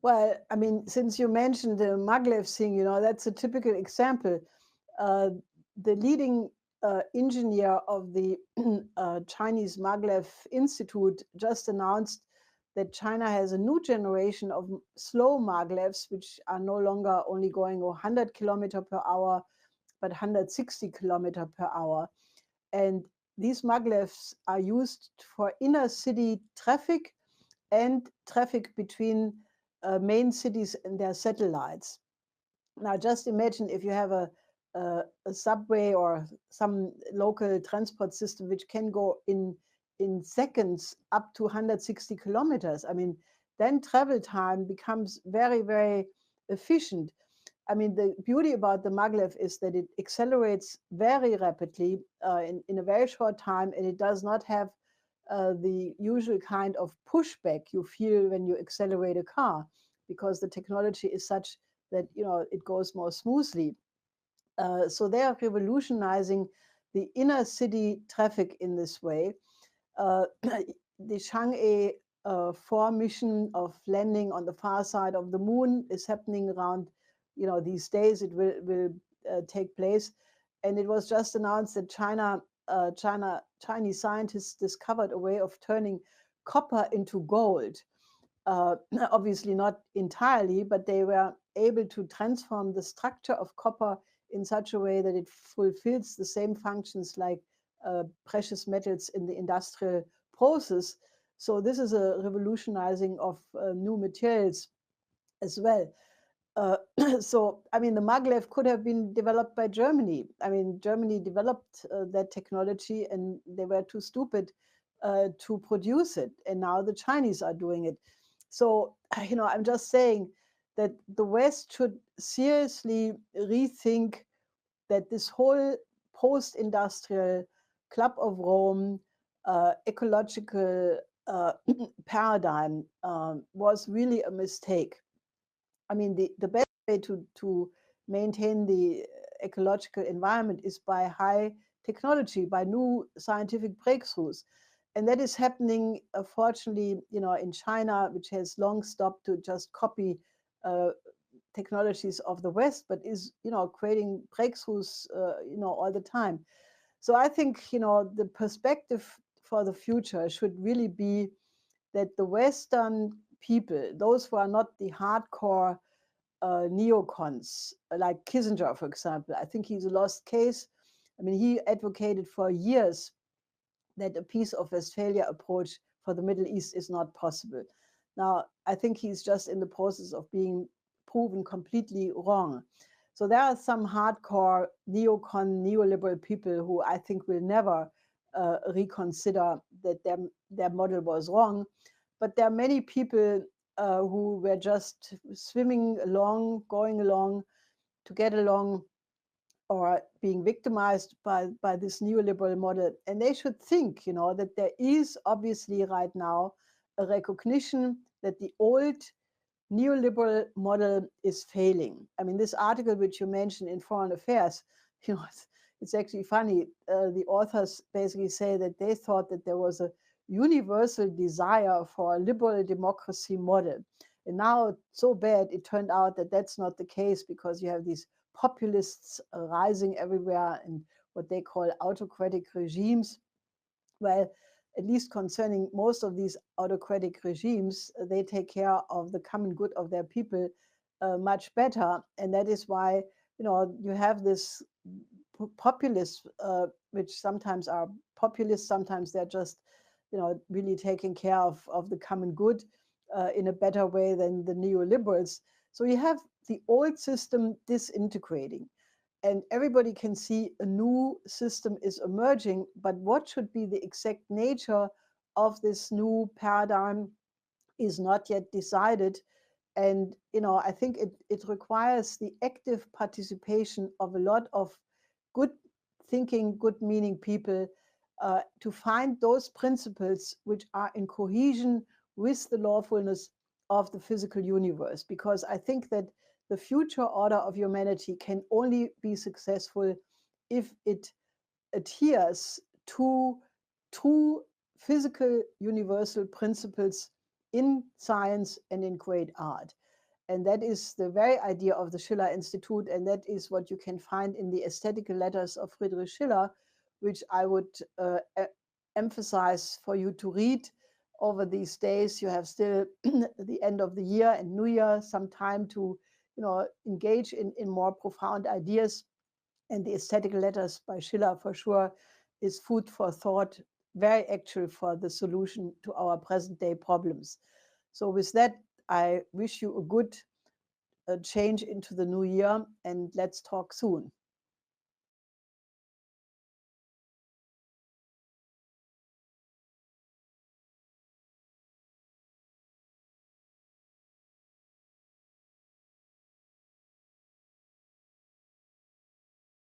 Well, I mean, since you mentioned the maglev thing, that's a typical example. Uh, the leading engineer of the Chinese Maglev Institute just announced that China has a new generation of slow maglevs, which are no longer only going 100 kilometer per hour, but 160 kilometer per hour. And these maglevs are used for inner city traffic and traffic between main cities and their satellites. Now, just imagine if you have a subway or some local transport system which can go in seconds up to 160 kilometers. I mean, then travel time becomes very, very efficient. I mean, the beauty about the maglev is that it accelerates very rapidly in a very short time, and it does not have the usual kind of pushback you feel when you accelerate a car, because the technology is such that it goes more smoothly. So they are revolutionizing the inner city traffic in this way. The Chang'e 4 mission of landing on the far side of the moon is happening around, these days. It will take place, and it was just announced that Chinese scientists discovered a way of turning copper into gold. Uh, Obviously not entirely, but they were able to transform the structure of copper in such a way that it fulfills the same functions like precious metals in the industrial process. So this is a revolutionizing of new materials as well. Uh, so, I mean, the maglev could have been developed by Germany. I mean, Germany developed that technology, and they were too stupid to produce it. And now the Chinese are doing it. So, I'm just saying that the West should seriously rethink that this whole post-industrial Club of Rome ecological paradigm was really a mistake. I mean, the best way to maintain the ecological environment is by high technology, by new scientific breakthroughs. And that is happening, fortunately, in China, which has long stopped to just copy uh, technologies of the West, but is, creating breakthroughs, all the time. So I think, the perspective for the future should really be that the Western people, those who are not the hardcore neocons, like Kissinger, for example. I think he's a lost case. I mean, he advocated for years that a peace of Westphalia approach for the Middle East is not possible. Now, I think he's just in the process of being proven completely wrong. So there are some hardcore neocon, neoliberal people who I think will never reconsider that their model was wrong. But there are many people who were just swimming along, going along to get along, or being victimized by this neoliberal model. And they should think, that there is obviously right now a recognition that the old neoliberal model is failing. I mean, this article which you mentioned in Foreign Affairs, it's actually funny. The authors basically say that they thought that there was a universal desire for a liberal democracy model. And now, so bad, it turned out that that's not the case, because you have these populists rising everywhere and what they call autocratic regimes. Well, at least concerning most of these autocratic regimes, they take care of the common good of their people much better. And that is why, you have this populists, which sometimes are populists, sometimes they're just, really taking care of the common good in a better way than the neoliberals. So you have the old system disintegrating, and everybody can see a new system is emerging. But what should be the exact nature of this new paradigm is not yet decided. And I think it requires the active participation of a lot of good thinking, good meaning people to find those principles which are in cohesion with the lawfulness of the physical universe. Because I think that the future order of humanity can only be successful if it adheres to true physical universal principles in science and in great art. And that is the very idea of the Schiller Institute, and that is what you can find in the aesthetical letters of Friedrich Schiller, which I would emphasize for you to read over these days. You have still the end of the year and New Year, some time to engage in more profound ideas. And the aesthetical letters by Schiller, for sure, is food for thought, very actual for the solution to our present day problems. So with that, I wish you a good change into the new year, and let's talk soon.